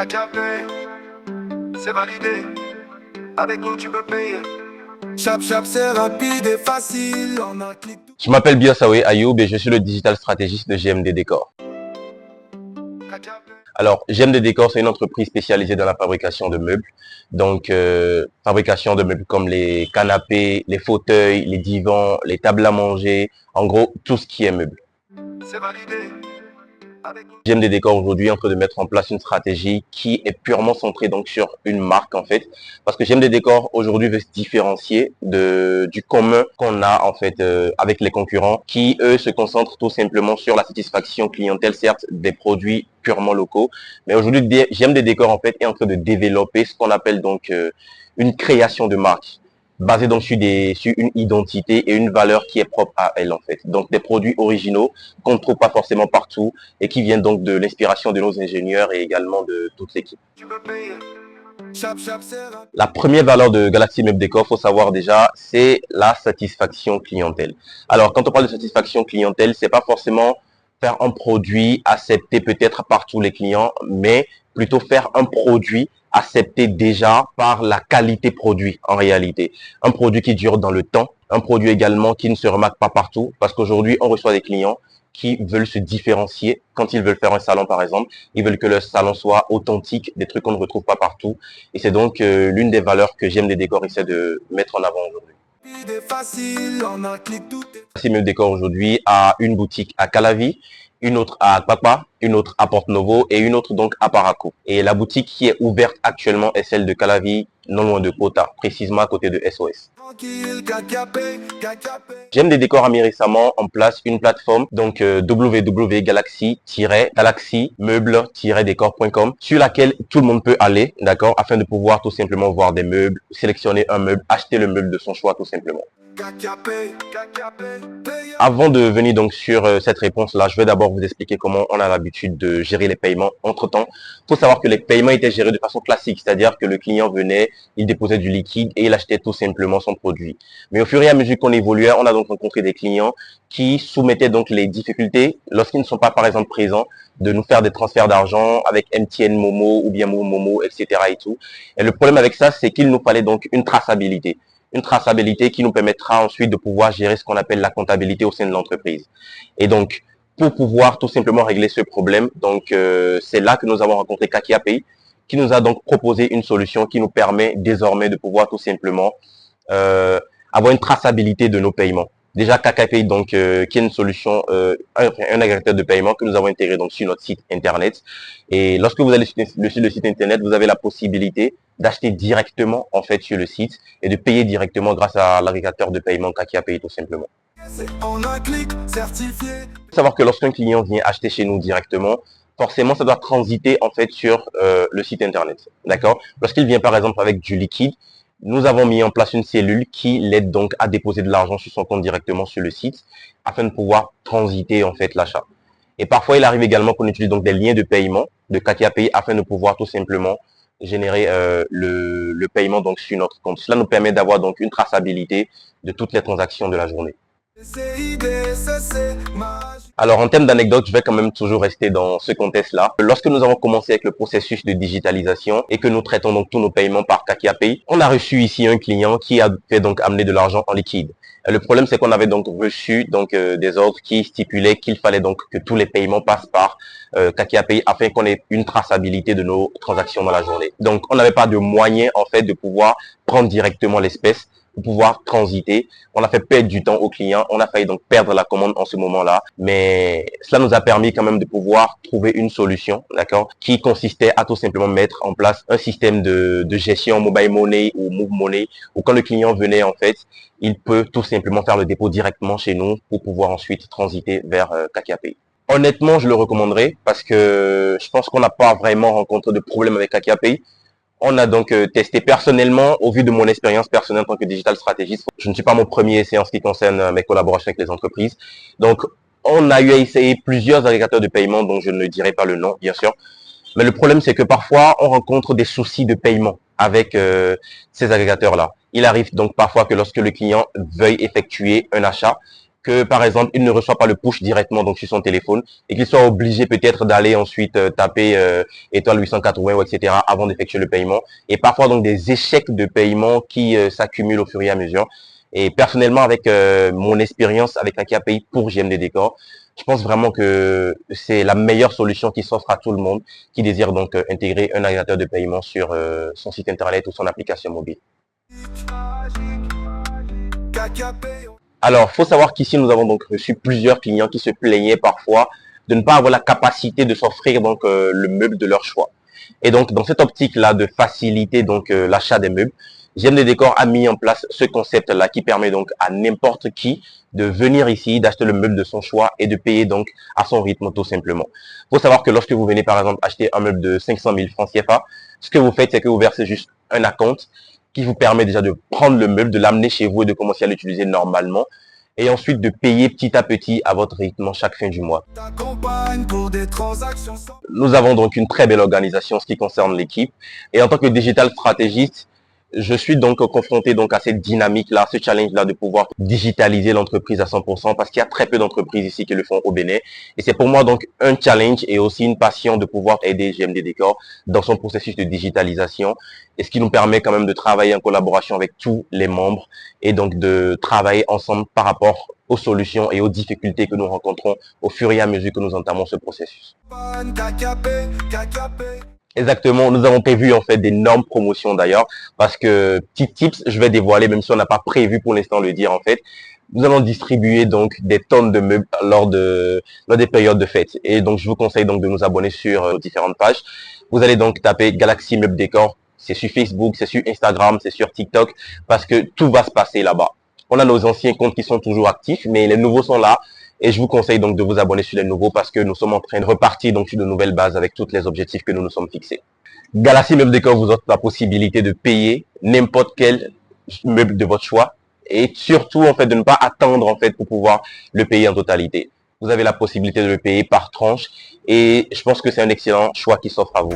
Katia Pay, c'est validé. Avec nous, tu peux payer. Chap chap, c'est rapide et facile. On a clic. Je m'appelle Biasawe Ayoub et je suis le digital stratégiste de GMD Décor. Alors, GMD Décor, c'est une entreprise spécialisée dans la fabrication de meubles. Donc, fabrication de meubles comme les canapés, les fauteuils, les divans, les tables à manger. En gros, tout ce qui est meuble. C'est validé. GMD Décor aujourd'hui est en train de mettre en place une stratégie qui est purement centrée donc sur une marque en fait, parce que GMD Décor aujourd'hui veut se différencier du commun qu'on a en fait avec les concurrents qui eux se concentrent tout simplement sur la satisfaction clientèle, certes des produits purement locaux, mais aujourd'hui GMD Décor en fait est en train de développer ce qu'on appelle donc une création de marque, basé donc sur une identité et une valeur qui est propre à elle en fait. Donc des produits originaux qu'on ne trouve pas forcément partout et qui viennent donc de l'inspiration de nos ingénieurs et également de toute l'équipe. La première valeur de Galaxy Meubles Décor, faut savoir déjà, c'est la satisfaction clientèle. Alors quand on parle de satisfaction clientèle, c'est pas forcément faire un produit accepté peut-être par tous les clients, mais plutôt faire un produit accepté déjà par la qualité produit en réalité. Un produit qui dure dans le temps, un produit également qui ne se remarque pas partout, parce qu'aujourd'hui on reçoit des clients qui veulent se différencier quand ils veulent faire un salon par exemple. Ils veulent que leur salon soit authentique, des trucs qu'on ne retrouve pas partout. Et c'est donc l'une des valeurs que GMD Décor essaie de mettre en avant aujourd'hui. Galaxy Meubles Décor aujourd'hui a une boutique à Calavi, une autre à Papa, une autre à Porto Novo et une autre donc à Paraco. Et la boutique qui est ouverte actuellement est celle de Calavi, non loin de Kota, précisément à côté de SOS. GMD Décor a mis récemment en place une plateforme, donc www.galaxy-meubles-décor.com, sur laquelle tout le monde peut aller, d'accord, afin de pouvoir tout simplement voir des meubles, sélectionner un meuble, acheter le meuble de son choix tout simplement. Avant de venir donc sur cette réponse-là, je vais d'abord vous expliquer comment on a l'habitude de gérer les paiements. Entre-temps, il faut savoir que les paiements étaient gérés de façon classique, c'est-à-dire que le client venait, il déposait du liquide et il achetait tout simplement son produit. Mais au fur et à mesure qu'on évoluait, on a donc rencontré des clients qui soumettaient donc les difficultés, lorsqu'ils ne sont pas par exemple présents, de nous faire des transferts d'argent avec MTN Momo ou bien Momo, etc. et tout. Et le problème avec ça, c'est qu'il nous fallait donc une traçabilité. Une traçabilité qui nous permettra ensuite de pouvoir gérer ce qu'on appelle la comptabilité au sein de l'entreprise. Et donc, pour pouvoir tout simplement régler ce problème, donc c'est là que nous avons rencontré Katia Pay, qui nous a donc proposé une solution qui nous permet désormais de pouvoir tout simplement avoir une traçabilité de nos paiements. Déjà Katia Pay, donc qui est une solution, un agrégateur de paiement que nous avons intégré donc sur notre site internet. Et lorsque vous allez sur le site internet, vous avez la possibilité d'acheter directement en fait sur le site et de payer directement grâce à l'agrégateur de paiement Katia Pay tout simplement. Il faut savoir que lorsqu'un client vient acheter chez nous directement, forcément ça doit transiter en fait sur le site internet, d'accord? Lorsqu'il vient par exemple avec du liquide, nous avons mis en place une cellule qui l'aide donc à déposer de l'argent sur son compte directement sur le site afin de pouvoir transiter en fait l'achat. Et parfois il arrive également qu'on utilise donc des liens de paiement de Katia Pay afin de pouvoir tout simplement générer le paiement donc sur notre compte. Cela nous permet d'avoir donc une traçabilité de toutes les transactions de la journée. Alors en termes d'anecdote, je vais quand même toujours rester dans ce contexte-là. Lorsque nous avons commencé avec le processus de digitalisation et que nous traitons donc tous nos paiements par Katia Pay, on a reçu ici un client qui a fait donc amener de l'argent en liquide. Et le problème, c'est qu'on avait donc reçu donc des ordres qui stipulaient qu'il fallait donc que tous les paiements passent par Katia Pay afin qu'on ait une traçabilité de nos transactions dans la journée. Donc on n'avait pas de moyen en fait de pouvoir prendre directement l'espèce pour pouvoir transiter. On a fait perdre du temps aux clients, on a failli donc perdre la commande en ce moment-là, mais cela nous a permis quand même de pouvoir trouver une solution, d'accord, qui consistait à tout simplement mettre en place un système de gestion mobile money ou move money, où quand le client venait en fait, il peut tout simplement faire le dépôt directement chez nous pour pouvoir ensuite transiter vers Katia Pay. Honnêtement, je le recommanderais parce que je pense qu'on n'a pas vraiment rencontré de problème avec Katia Pay. On a donc testé personnellement, au vu de mon expérience personnelle en tant que digital stratégiste. Je ne suis pas mon premier essai en ce qui concerne mes collaborations avec les entreprises. Donc, on a eu à essayer plusieurs agrégateurs de paiement dont je ne dirai pas le nom, bien sûr. Mais le problème, c'est que parfois, on rencontre des soucis de paiement avec ces agrégateurs-là. Il arrive donc parfois que lorsque le client veuille effectuer un achat, que par exemple il ne reçoit pas le push directement donc sur son téléphone et qu'il soit obligé peut-être d'aller ensuite taper étoile 880 ou etc. avant d'effectuer le paiement, et parfois donc des échecs de paiement qui s'accumulent au fur et à mesure. Et personnellement, avec mon expérience avec Kaki API pour JMD Décor, je pense vraiment que c'est la meilleure solution qui s'offre à tout le monde qui désire donc intégrer un agrégateur de paiement sur son site internet ou son application mobile. Alors, faut savoir qu'ici, nous avons donc reçu plusieurs clients qui se plaignaient parfois de ne pas avoir la capacité de s'offrir donc le meuble de leur choix. Et donc, dans cette optique-là de faciliter donc l'achat des meubles, JMD Décor a mis en place ce concept-là qui permet donc à n'importe qui de venir ici, d'acheter le meuble de son choix et de payer donc à son rythme tout simplement. Il faut savoir que lorsque vous venez par exemple acheter un meuble de 500 000 francs CFA, ce que vous faites, c'est que vous versez juste un acompte qui vous permet déjà de prendre le meuble, de l'amener chez vous et de commencer à l'utiliser normalement, et ensuite de payer petit à petit à votre rythme chaque fin du mois. Nous avons donc une très belle organisation en ce qui concerne l'équipe, et en tant que digital stratégiste, je suis donc confronté donc à cette dynamique-là, ce challenge-là de pouvoir digitaliser l'entreprise à 100% parce qu'il y a très peu d'entreprises ici qui le font au Bénin. Et c'est pour moi donc un challenge et aussi une passion de pouvoir aider JMD Décor dans son processus de digitalisation, et ce qui nous permet quand même de travailler en collaboration avec tous les membres et donc de travailler ensemble par rapport aux solutions et aux difficultés que nous rencontrons au fur et à mesure que nous entamons ce processus. Exactement, nous avons prévu en fait d'énormes promotions d'ailleurs, parce que petit tips, je vais dévoiler, même si on n'a pas prévu pour l'instant le dire en fait. Nous allons distribuer donc des tonnes de meubles lors des périodes de fête. Et donc je vous conseille donc de nous abonner sur nos différentes pages. Vous allez donc taper Galaxy Meubles Décor, c'est sur Facebook, c'est sur Instagram, c'est sur TikTok, parce que tout va se passer là-bas. On a nos anciens comptes qui sont toujours actifs, mais les nouveaux sont là. Et je vous conseille donc de vous abonner sur les nouveaux parce que nous sommes en train de repartir donc sur de nouvelles bases avec tous les objectifs que nous nous sommes fixés. Galaxy Meubles Décor vous offre la possibilité de payer n'importe quel meuble de votre choix et surtout en fait de ne pas attendre en fait pour pouvoir le payer en totalité. Vous avez la possibilité de le payer par tranche et je pense que c'est un excellent choix qui s'offre à vous.